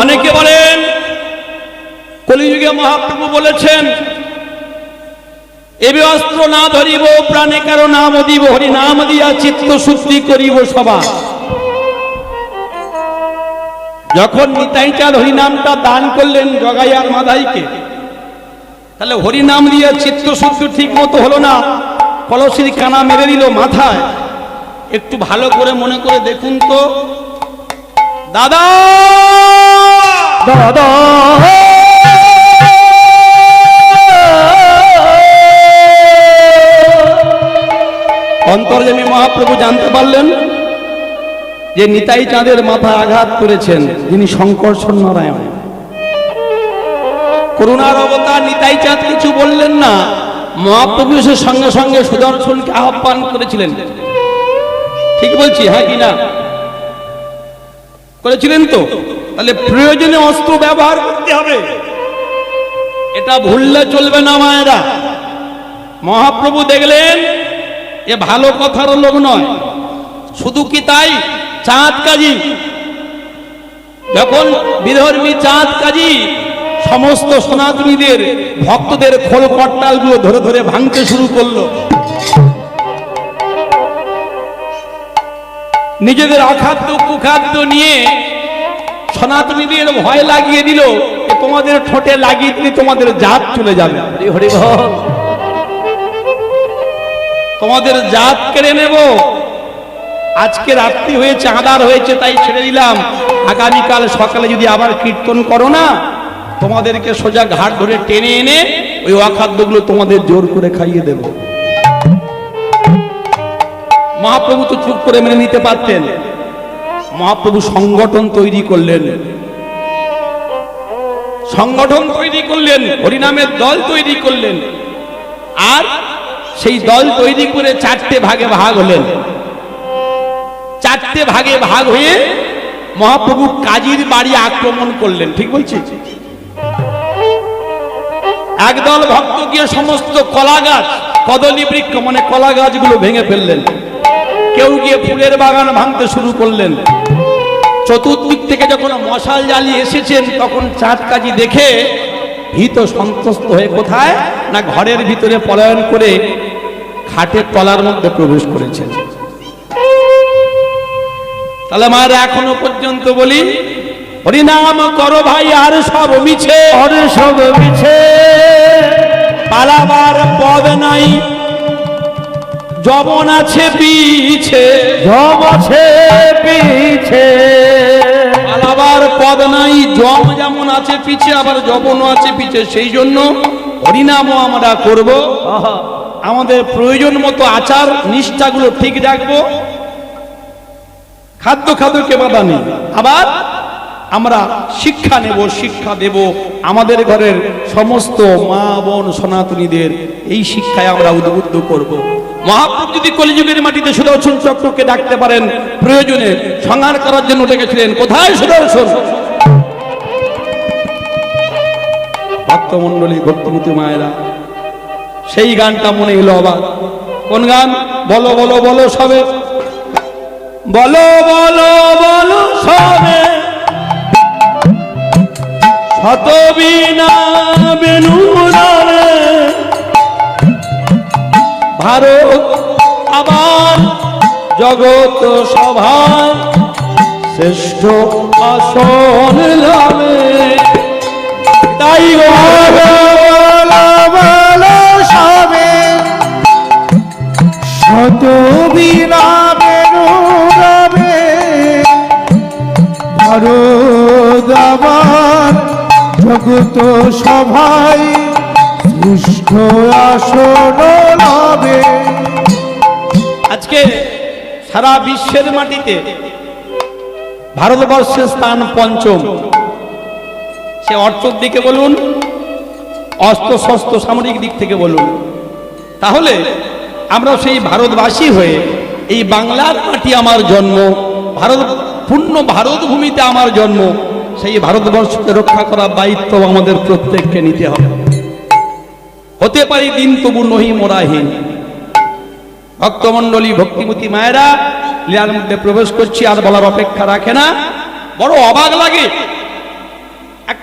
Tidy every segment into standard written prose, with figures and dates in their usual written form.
অনেকে বলেন কলিযুগে মহাপ্রভু বলেছেন, এবে অস্ত্র না ধরিব প্রাণে কারো নাম দিব, হরি নাম দিয়া চিত্ত শুদ্ধি করিব সভা। যখন নিতাই চাঁদ হরিনামটা দান করলেন জগাই আর মাধাইকে, তাহলে হরিনাম দিয়ে চিত্ত শুদ্ধি ঠিক মতো হলো না, কলসির কানা মেরে দিল মাথায়। একটু ভালো করে মনে করে দেখুন তো দাদা দাদা অন্তর্যামী মহাপ্রভু জানতে পারলেন যে নিতাই চাঁদের মাথা আঘাত করেছেন যিনি শঙ্কর্ষণ নারায়ণ। করুণার অবতার নিতাই চাঁদ কিছু বললেন না, মহাপ্রভু এসে সঙ্গে সঙ্গে সুদর্শনকে আহ্বান করেছিলেন। ঠিক বলছি? হ্যাঁ কি না করেছিলেন তো? তাহলে প্রয়োজনে অস্ত্র ব্যবহার করতে হবে, এটা ভুললে চলবে না মায়েরা। মহাপ্রভু দেখলেন এ ভালো কথার লোক নয়। শুধু কি তাই, চাঁদ কাজী যখন বিধর্মী চাঁদ কাজী সমস্ত সনাতনীদের ভক্তদের খোল কট্টালগুলো ধরে ধরে ভাঙতে শুরু করলো, নিজেদের অখাদ্য কুখাদ্য নিয়ে সনাতনীদের ভয় লাগিয়ে দিল, তোমাদের ঠোঁটে লাগিয়ে দিলে তোমাদের জাত চলে যাবে, হরি বল, তোমাদের জাত কেড়ে নেব। আজকে রাত্রি হয়েছে, আঁধার হয়েছে, তাই ছেড়ে দিলাম। আগামীকাল সকালে যদি আবার কীর্তন করো না, তোমাদেরকে সোজা ঘাট ধরে টেনে এনে ওই অখাদ্যগুলো তোমাদের জোর করে খাইয়ে দেব। মহাপ্রভু তো চুপ করে মেনে নিতে পারতেন। মহাপ্রভু সংগঠন তৈরি করলেন, হরিনামের দল তৈরি করলেন, আর সেই দল তৈরি করে চারটে ভাগে ভাগ হলেন। চারটে ভাগে ভাগ হয়ে মহাপ্রভু কাজীর বাড়ি আক্রমণ করলেন। ঠিক বলছি? একদল ভক্ত গিয়ে সমস্ত কলা গাছ, কদলী বৃক্ষ মানে কলা গাছগুলো ভেঙে ফেললেন। কেউ গিয়ে ফুলের বাগান ভাঙতে শুরু করলেন। চতুর্দিক থেকে যখন মশাল জ্বালিয়ে এসেছেন, তখন চাঁদ কাজী দেখে ভীত সন্ত্রস্ত হয়ে কোথায় না ঘরের ভিতরে পলায়ন করে খাটের তলার মধ্যে প্রবেশ করেছেন। তাহলে মায়েরা এখনো পর্যন্ত বলি, হরিনাম করো ভাই আর সব মিছে, আর সব মিছে, পালাবার পদ নাই, যবন আছে পিছে, যম আছে পিছে, পালাবার পদ নাই, যম যেমন আছে পিছে আবার যবনও আছে পিছে। সেই জন্য হরিনামও আমরা করব, আমাদের প্রয়োজন মতো আচার নিষ্ঠাগুলো ঠিক রাখবো, খাদ্যকে বাধা নেই। আবার আমরা শিক্ষা নেব, শিক্ষা দেব আমাদের ঘরের সমস্ত মা বোন সনাতনীদের, এই শিক্ষায় আমরা উদ্বুদ্ধ করব। মহাপ্রভু যদি কলিযুগের মাটিতে সুদর্শন চক্রকে ডাকতে পারেন, প্রয়োজনে সংহার করার জন্য ডেকেছিলেন। কোথায় সুদর্শন? ভক্তমণ্ডলী, ভক্তিমতী মায়েরা, সেই গানটা মনে এলো আবার। কোন গান? বলো বলো বলো সবে, বলো বলো বলো সবে, শত বিনা বেনুরে ভারত আবার জগৎ সভায় শ্রেষ্ঠ আসন লাভে। তাই সবে শত বিনা বেনুরে ভারত আবার জগৎ সভায় শ্রেষ্ঠ আসন লাভে। আজকে সারা বিশ্বের মাটিতে ভারতবর্ষের স্থান পঞ্চম। সে অর্থের দিকে বলুন, অস্ত্র শস্ত্র সামরিক দিক থেকে বলুন। তাহলে আমরা সেই ভারতবাসী হয়ে, এই বাংলার মাটি আমার জন্ম, ভারত পূর্ণ ভারত ভূমিতে আমার জন্ম, সেই ভারতবর্ষকে রক্ষা করার দায়িত্ব আমাদের প্রত্যেককে নিতে হবে। হতে পারি দিন তবু নহি মোরাহীন। ভক্তমণ্ডলী, ভক্তিমতী মায়েরা, লীলার মধ্যে প্রবেশ করছি, আর বলার অপেক্ষা রাখে না। বড় অবাক লাগে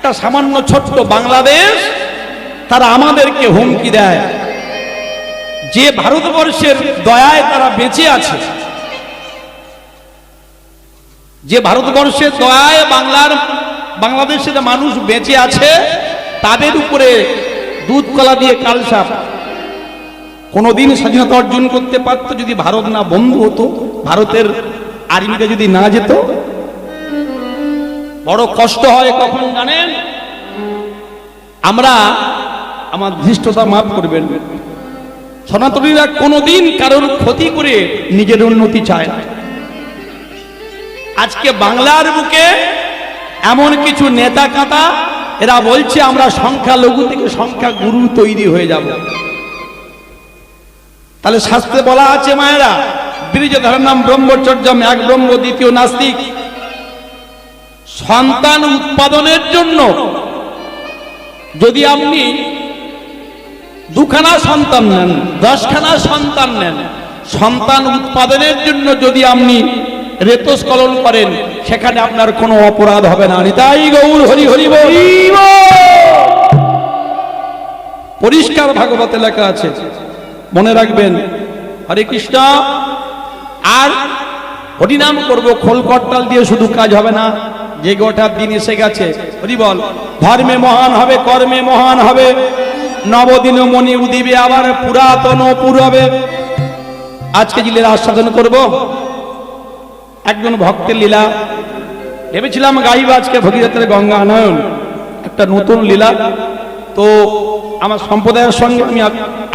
একটা সামান্য ছোট্ট বাংলাদেশ, তারা আমাদেরকে হুমকি দেয় যে ভারতবর্ষের দয়ায় তারা বেঁচে আছে, যে ভারতবর্ষের দয়ায় বাংলাদেশের মানুষ বেঁচে আছে, তাদের উপরে দুধ কলা দিয়ে কালসাপ। কোনদিন স্বাধীনতা অর্জন করতে পারতো যদি ভারত না বন্ধু হতো, ভারতের আর্মিটা যদি না যেত। বড় কষ্ট হয় কখন জানেন? আমরা, আমার ধৃষ্টতা মাফ করবেন, সনাতনীরা কোনদিন কারোর ক্ষতি করে নিজের উন্নতি চায় না। আজকে বাংলার বুকে এমন কিছু নেতা কাঁটা, এরা বলছে আমরা সংখ্যালঘু থেকে সংখ্যা গুরু তৈরি হয়ে যাব। তাহলে শাস্ত্রে বলা আছে মায়েরা, বীর্যধারণ নাম ব্রহ্মচর্যম, এক ব্রহ্ম দ্বিতীয় নাস্তিক। সন্তান উৎপাদনের জন্য যদি আপনি দুখানা সন্তান নেন, 10খানা সন্তান নেন, সন্তান উৎপাদনের জন্য যদি আপনি রেতস্খলন করেন, সেখানে আপনার কোনো অপরাধ হবে না। নিতাই গৌর হরি হরি বল। পরিষ্কার ভাগবতে লেখা আছে, মনে রাখবেন। হরে কৃষ্ণ। আর হরিনাম করব, খোল করতাল দিয়ে শুধু কাজ হবে না, যে গোটা দিন এসে গেছে। হরি বল। ধর্মে মহান হবে, কর্মে মহান হবে, নবদিন মণি উদিবে, আবার পুরাতন পুরবে। আজকে যে লীলা আস্বাদন করব, একজন ভক্তের লীলা। ভেবেছিলাম গাইব আজকে ভগীরথের গঙ্গা আনয়ন, একটা নতুন লীলা। তো আমার সম্প্রদায়ের সঙ্গে আমি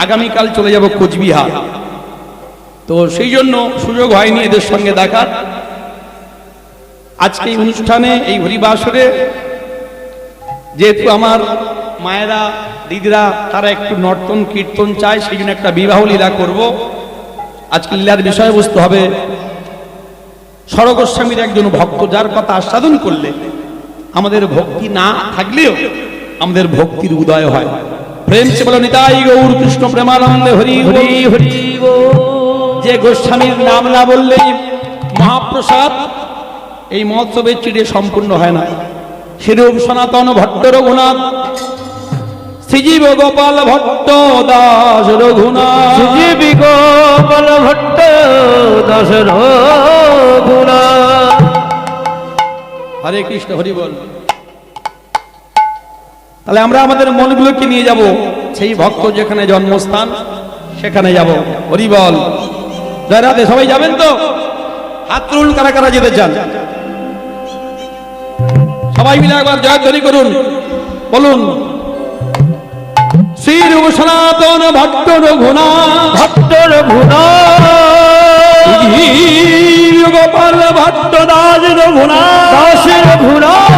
আগামীকাল চলে যাব কোচবিহার, তো সেই জন্য সুযোগ হয়নি এদের সঙ্গে দেখার। আজকে এই অনুষ্ঠানে, এই হরিবাসরে, যেহেতু আমার মায়েরা দিদিরা তারা একটু নর্তন কীর্তন চায়, সেই জন্য একটা বিবাহ লীলা করব। আজকে লীলার বিষয়বস্তু হবে সরগোস্বামীর একজন ভক্ত, যার কথা আস্বাদন করলে আমাদের ভক্তি না থাকলেও আমাদের ভক্তির উদয় হয়। প্রেম সে বলো নিতাই গৌর কৃষ্ণ প্রেমানন্দে হরি হরি হরি। যে গোস্বামীর নাম না বললেই মহাপ্রসাদ এই মহোৎসবের চিড়ে সম্পূর্ণ হয় না। সেরূপ সনাতন ভট্ট রঘুনাথ, শ্রীজীব গোপাল ভট্ট দাস রঘুনাথ, শ্রীজীব গোপাল ভট্ট দাস রঘুনাথ। হরে কৃষ্ণ হরি বল। তাহলে আমরা আমাদের মনগুলোকে নিয়ে যাব সেই ভক্ত যেখানে জন্মস্থান, সেখানে যাব। হরি বল। জয় রাধে। সবাই যাবেন তো? হাত তুলুন কারা কারা যেতে চান। সবাই মিলে একবার জয়ধ্বনি করুন, বলুন শ্রী রূপ সনাতন ভট্ট রঘুনাথ, ভট্ট রঘুনাথ, গোপাল ভট্ট দাস রঘুনাথ, দাস রঘুনাথ।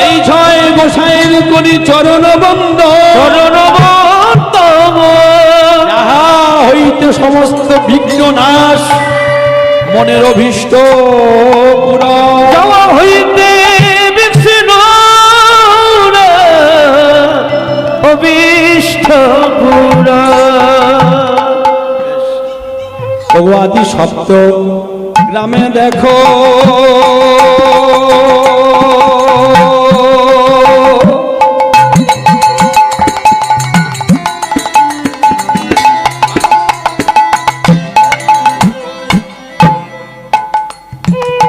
এই ছয় গোসাইয়ের করি চরণ বন্ধ, চরণ বন্ধ। যাহা হইতে সমস্ত বিঘ্ন নাশ, মনের অভীষ্ট পূরণ। যাওয়া হইতে বিষ্ণ অভীষ্ট পূরণ। ভগবাদি সপ্ত গ্রামে দেখো,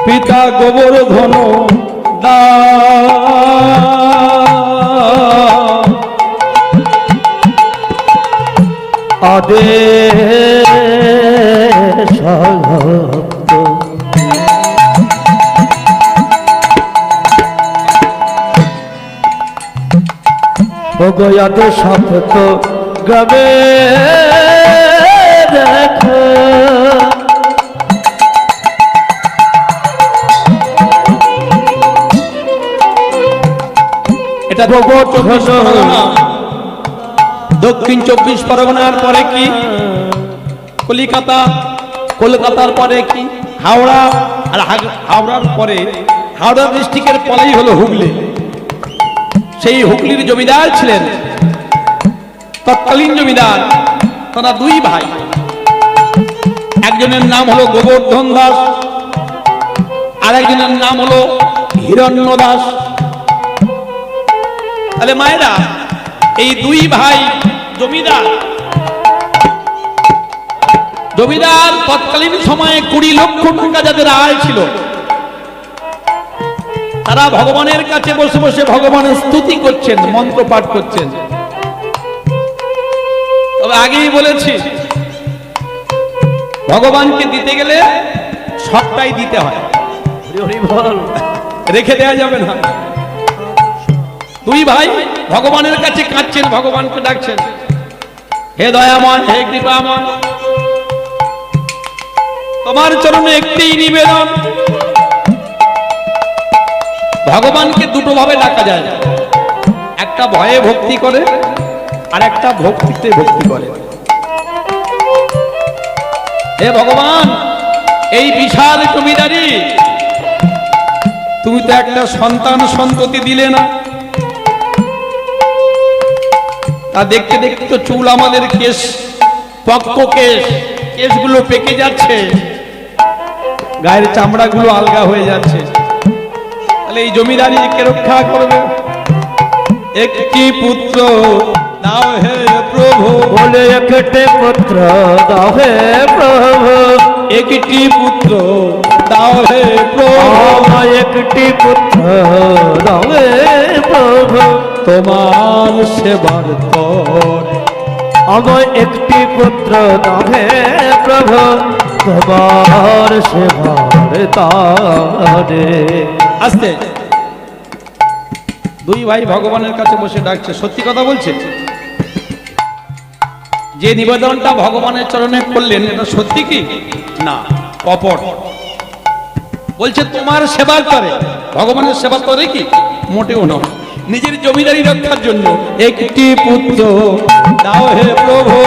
পিতা গোবর্ধন আদেশ ভক্ত। ভগয়াতে সপ্ত গ্রামে দেখো, এটা দক্ষিণ 24 পরগনার পরে কি কলিকাতা, কলকাতার পরে কি হাওড়া, আর হাওড়ার পরে হাওড়া ডিস্ট্রিক্টের পরেই হলো হুগলি। সেই হুগলির জমিদার ছিলেন তৎকালীন জমিদার, তারা দুই ভাই। একজনের নাম হলো গোবর্ধন দাস, আর একজনের নাম হলো হিরণ্য দাস। তাহলে মায়েরা, এই দুই ভাই জমিদার তৎকালীন সময়ে 20 লক্ষ টাকা যাদের আয় ছিল, তারা ভগবানের কাছে বসে বসে ভগবানের স্তুতি করছেন, মন্ত্র পাঠ করছেন। তবে আগেই বলেছি, ভগবানকে দিতে গেলে সবটাই দিতে হয়, রেখে দেওয়া যাবে না। দুই ভাই ভগবানের কাছে কাঁদছেন, ভগবানকে ডাকছেন, হে দয়াময়, হে কৃপাময়, তোমার চরণে একটি নিবেদন। ভগবানকে দুটো ভাবে ডাকা যায়, একটা ভয়ে ভক্তি করে আর একটা ভক্তিতে ভক্তি করে। হে ভগবান, এই বিশাল জমিদারি, তুমি তো একটা সন্তান সন্ততি দিলে না। তা দেখতে দেখতে তো চুল আমাদের কেশ, পক্ক কেশগুলো পেকে যাচ্ছে, গায়ের চামড়াগুলো আলগা হয়ে যাচ্ছে। তাহলে এই জমিদারি কে রক্ষা করবে? একটি পুত্র দাও হে প্রভু, বলে একটি পুত্র দাও হে প্রভু, একটি পুত্র দাও হে প্রভু, আমায় একটি পুত্র দাও হে প্রভু, তোমার সেবার তরে। আমায় একটি পুত্র দাও হে প্রভু, তোমার সেবার তারে। আস্তে, দুই ভাই ভগবানের কাছে বসে ডাকছে, সত্যি কথা বলছে। যে নিবেদনটা ভগবানের চরণে করলেন, এটা সত্যি কি না কপট? বলছে তোমার সেবা করে, ভগবানের সেবা করে কি? মোটেও নয়, নিজের জমিদারি রক্ষার জন্য। একটি পুত্র দাও হে প্রভু,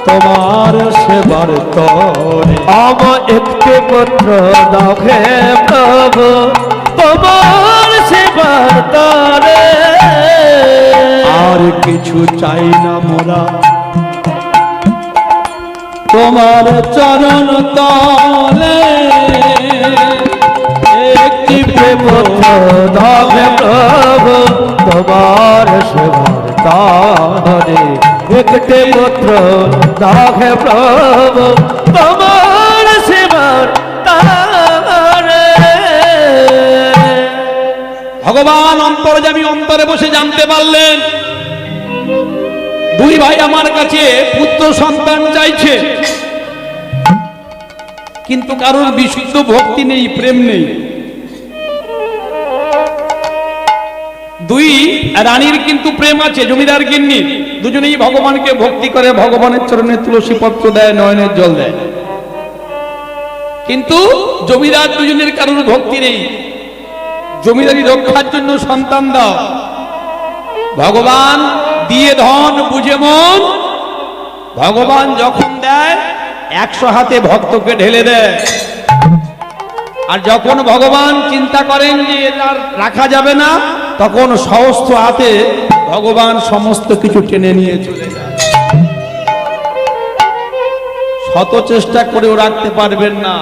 তোমার সেবার তরে। আমার একটি পুত্র দাও হে প্রভু, তোমার সেবার তারে। আর কিছু চাই না মোরা, তোমার চরণ তলে। একটি পুত্র দাও হে প্রভু, তোমার সেবার তারে। একটি পুত্র দাও হে প্রভু, তোমার সেবার তারে। ভগবান অন্তর্যামী অন্তরে বসে জানতে পারলেন, দুই ভাই আমার কাছে পুত্র সন্তান চাইছে, কিন্তু কারোর বিশুদ্ধ ভক্তি নেই, প্রেম নেই। দুই রানীর কিন্তু প্রেম আছে, জমিদার গিন্নি, দুজনেই ভগবানকে ভক্তি করে, ভগবানের চরণে তুলসী পত্র দেয়, নয়নের জল দেয়। কিন্তু জমিদার দুজনের কারোর ভক্তি নেই। জমিদারি রক্ষার জন্য সন্তান দাও। ভগবান দিয়ে ধন বুঝে মন, ভগবান যখন দেয় 100 হাতে ভক্তকে ঢেলে দেয়। আর যখন ভগবান চিন্তা করেন যে তার রাখা যাবে না, তখন সহস্র হাতে ভগবান সমস্ত কিছু টেনে নিয়ে চলে যায়। শত চেষ্টা করেও রাখতে পারবেন না।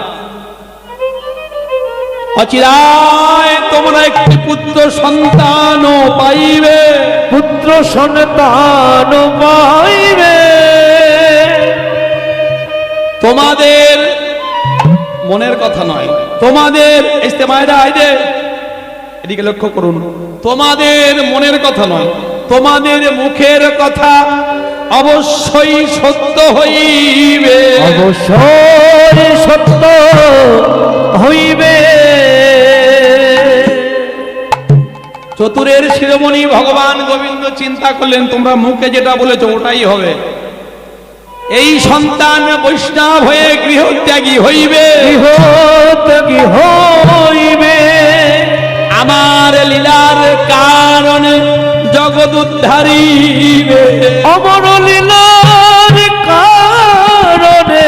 অচিরায় তোমরা একটি পুত্র সন্তান পাইবে, পুত্র সন্তান পাইবে। তোমাদের মনের কথা নয়, তোমাদের ইস্তেমায়রা আইদে এদিকে লক্ষ্য করুন, তোমাদের মনের কথা নয়, তোমাদের মুখের কথা অবশ্যই সত্য হইবে, অবশ্যই সত্য হইবে। চতুরের শিরোমণি ভগবান গোবিন্দ চিন্তা করলেন, তোমরা মুখে যেটা বলেছো ওটাই হবে। এই সন্তান বৈষ্ণব হয়ে গৃহত্যাগী হইবে, গৃহত্যাগী হইবে। আমার লীলার কারণে জগৎ উদ্ধারিবে, অমর লীলার কারণে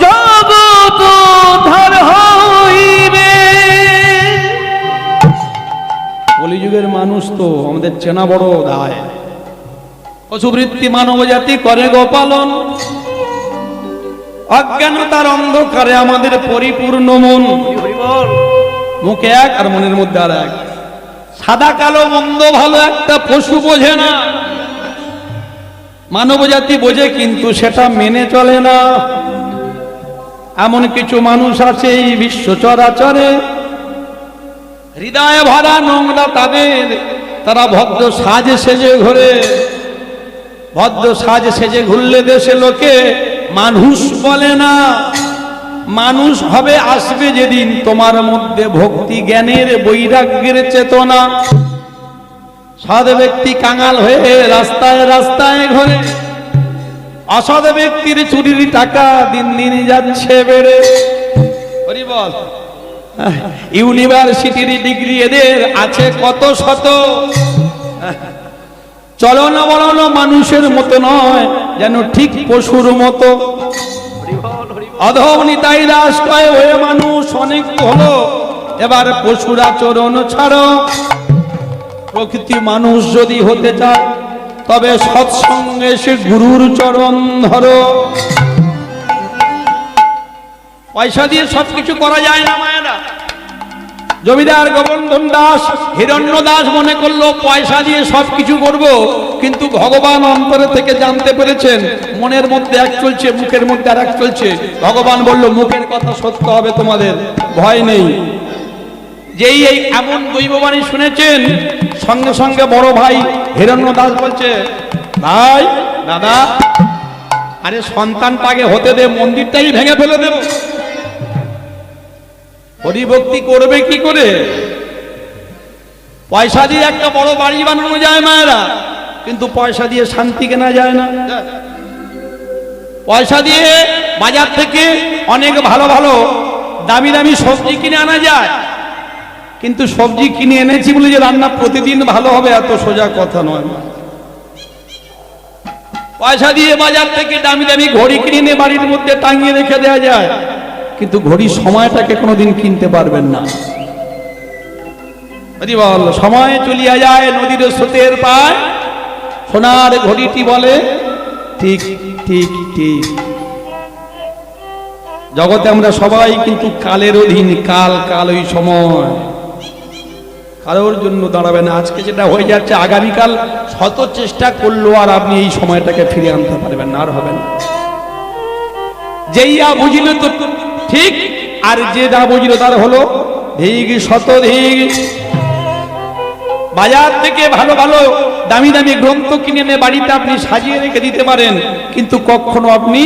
জগৎ উদ্ধার হইবে। কলিযুগের মানুষ তো আমাদের চেনা বড় দায়। পশুবৃত্তি মানব জাতি করে গোপালন, অজ্ঞানতার অন্ধকারে আমাদের পরিপূর্ণ মন। মুখে এক আর মনের মধ্যে আর এক। সাদা কালো মন্দ ভালো একটা পশু বোঝে না, মানব জাতি বোঝে কিন্তু সেটা মেনে চলে না। এমন কিছু মানুষ আছে এই বিশ্ব চরাচরে, হৃদয়ে ভরা নোংরা তাদের, তারা ভদ্র সাজে সেজে ঘোরে। ভদ্র সাজে সেজে ঘুরলে দেশে লোকে মানুষ বলে না। মানুষ হবে আসবে যেদিন তোমার মধ্যে ভক্তি জ্ঞানের বৈরাগ্যের চেতনা। সৎ ব্যক্তি কাঙাল হয়ে রাস্তায় রাস্তায় ঘোরে, অসৎ ব্যক্তির চুরির টাকা দিন দিন যাচ্ছে বেড়ে। হরি বল। ইউনিভার্সিটির ডিগ্রি এদের আছে কত শত, চলন বলন মানুষের মতো নয়, যেন ঠিক পশুর মতো। অধম নিতাই দাস কয় হয়ে মানুষ অনেক হলো, এবার পশুর আচরণ ছাড়ো। প্রকৃতি মানুষ যদি হতে চায় তবে সৎসঙ্গে সে গুরুর চরণ ধরো। পয়সা দিয়ে সবকিছু করা যায় না মায়েরা। জমিদার গোবর্ধন দাস হিরণ্য দাস মনে করলো পয়সা দিয়ে সবকিছু করব, কিন্তু ভগবান অন্তরে থেকে জানতে পেরেছেন মনের মধ্যে এক চলছে, মুখের মধ্যে আর এক চলছে। ভগবান বলল মুখের কথা সত্য হবে, তোমাদের ভয় নেই। যেই এই এমন দৈববাণী শুনেছেন, সঙ্গে সঙ্গে বড় ভাই হিরণ্য দাস বলছে, ভাই দাদা, আরে সন্তানটাকে হতে দে, মন্দিরটাই ভেঙে ফেলে দেব। হরিভক্তি করবে কি করে? পয়সা দিয়ে একটা বড় বাড়ি বানানো যায় মায়েরা, কিন্তু পয়সা দিয়ে শান্তি কেনা যায় না। পয়সা দিয়ে বাজার থেকে অনেক ভালো ভালো দামি দামি সবজি কিনে আনা যায়, কিন্তু সবজি কিনে এনেছি বলে যে রান্না প্রতিদিন ভালো হবে এত সোজা কথা নয়। পয়সা দিয়ে বাজার থেকে দামি দামি ঘড়ি কিনে এনে বাড়ির মধ্যে টাঙিয়ে রেখে দেওয়া যায়, কিন্তু ঘড়ির সময়টাকে কোনোদিন কিনতে পারবেন না। বল সময় চলিয়া যায় নদীর স্রোতের পায়, সোনার ঘড়িটি বলে ঠিক ঠিক ঠিক। জগতে আমরা সবাই কিন্তু কালের অধীন, কাল কাল ওই সময় কারোর জন্য দাঁড়াবে না। আজকে যেটা হয়ে যাচ্ছে আগামীকাল শত চেষ্টা করলেও আর আপনি এই সময়টাকে ফিরে আনতে পারবেন না, আর হবে না। যেইয়া বুঝিল তো ঠিক, আর যে না বুঝিল তার হলো ধিক শতধিক। বাজার থেকে ভালো ভালো দামি দামি গ্রন্থ কিনে এনে বাড়িতে আপনি সাজিয়ে রেখে দিতে পারেন, কিন্তু কখনো আপনি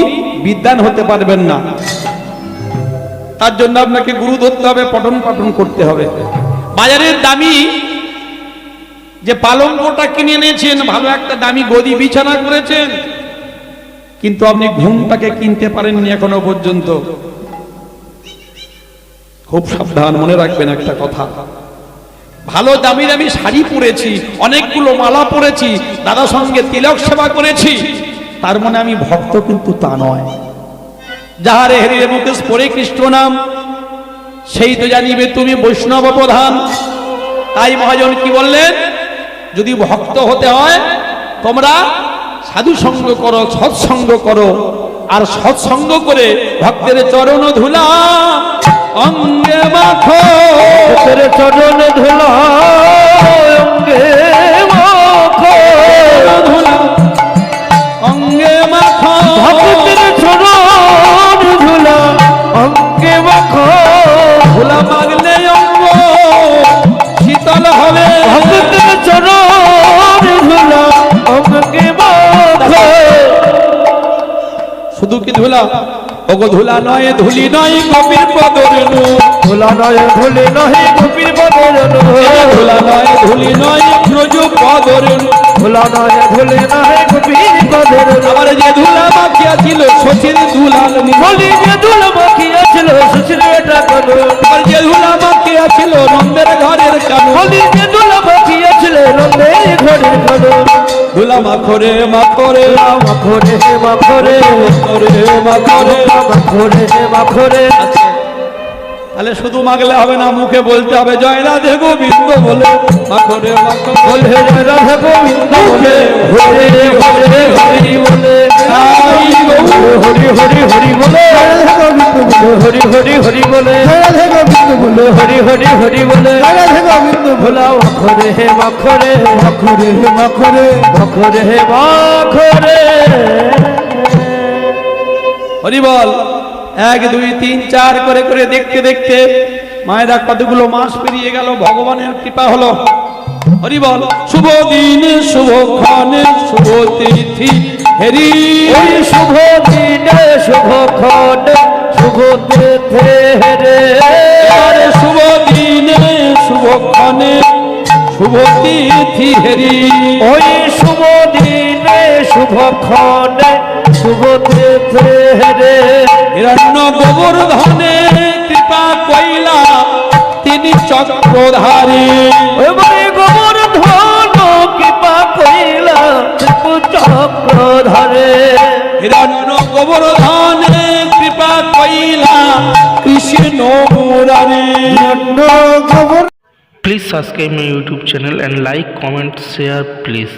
বিদ্বান হতে পারবেন না। তার জন্য আপনাকে গুরু ধরতে হবে, পঠন পাঠন করতে হবে। বাজারের দামি যে পালঙ্কটা কিনে এনেছেন, ভালো একটা দামি গদি বিছানা করেছেন, কিন্তু আপনি ঘুমটাকে কিনতে পারেননি এখনো পর্যন্ত। খুব সাবধান, মনে রাখবেন একটা কথা। ভালো দামি দামি শাড়ি পরেছি, অনেকগুলো মালা পরেছি, দাদা সঙ্গে তিলক সেবা করেছি, তার মানে আমি ভক্ত কিন্তু তা নয়। যাহারে হৃদয় মুকেশ পড়ে কৃষ্ণ নাম, সেই তো জানিবে তুমি বৈষ্ণব প্রধান। তাই মহাজন কি বললেন, যদি ভক্ত হতে হয় তোমরা সাধু সঙ্গ করো, সৎসঙ্গ করো, আর সৎসঙ্গ করে ভক্তের চরণ ধুলা অঙ্গে মাখো। ভক্তের চরণ ধুলা অঙ্গে মাখো, ধুলা অঙ্গে মাখো, ভক্তের চরণ ধুলা অঙ্গে মাখো। ধুলা মাগলে অঙ্গ শীতল হবে। ভক্তের চরণ ধুলা অঙ্গে মাখো। শুধু কি ধুলা? ওগো ধুলা নয়, ধুলি নয়, গোপীর পদরেণু। ধুলা নয়, ধুলি নয়, গোপীর পদরেণু। ধুলা নয়, ধুলি নয়, ব্রজ পদরেণু। ধুলা নয়, ধুলি নয়, গোপীর পদরেণু। আবার যে ধুলা মাখিয়া ছিল শশীর দুলাল নীল। বলি যে ধুলা মাখিয়া ছিল শশীর এটা কানু। আর যে ধুলা মাখিয়া ছিল নন্দের ঘরের কানু। বলি যে ধুলা মাখিয়া ছিল নন্দের ঘরের কানু। ধুলা মাখরে মাখরে মাখরে মাখরে মাখরে মাখরে। মাখরে মাখরে। তাহলে শুধু মাগলে হবে না, মুখে বলতে হবে জয় রাধে গোবিন্দ বলে মাখরে মাখরে বলে রাধা গোবিন্দ বলে হরে হরে হরি বলে। গৌর হরি হরি হরি বলে রাধে গোবিন্দ বলে হরি হরি হরি বলে রাধে গোবিন্দ বলে হরি হরি হরি বলে রাধে গোবিন্দ বলে ভোলা অক্ষরে হে মখরে মখরে মখরে মখরে হে মখরে হরি বল। 1 2 3 4 করে করে দেখতে দেখতে মায়েরা কতগুলো মাস পেরিয়ে গেল, ভগবানের কৃপা হলো। হরি বল। শুভ দিন শুভ ক্ষণে শুভ তিথি হেরি, ওই শুভ দিনে শুভ ক্ষণে শুভ তিথে রে আরে শুভ দিনে শুভ ক্ষণে শুভ তিথি হেরি, ওই শুভ দিনে শুভ ক্ষণে শুভ তিথে রে হিরণ্য গোবর্ধনে কৃপা কইলা তিনি চক্রধারী, ওই বলে গোবর্ধন কৃপা কইলা চক্র ধরে হিরণ্য গোবর্ধনে কৃপা কইলা কৃষ্ণ মুরারি। গোবর Please subscribe my YouTube channel and like, comment, share please.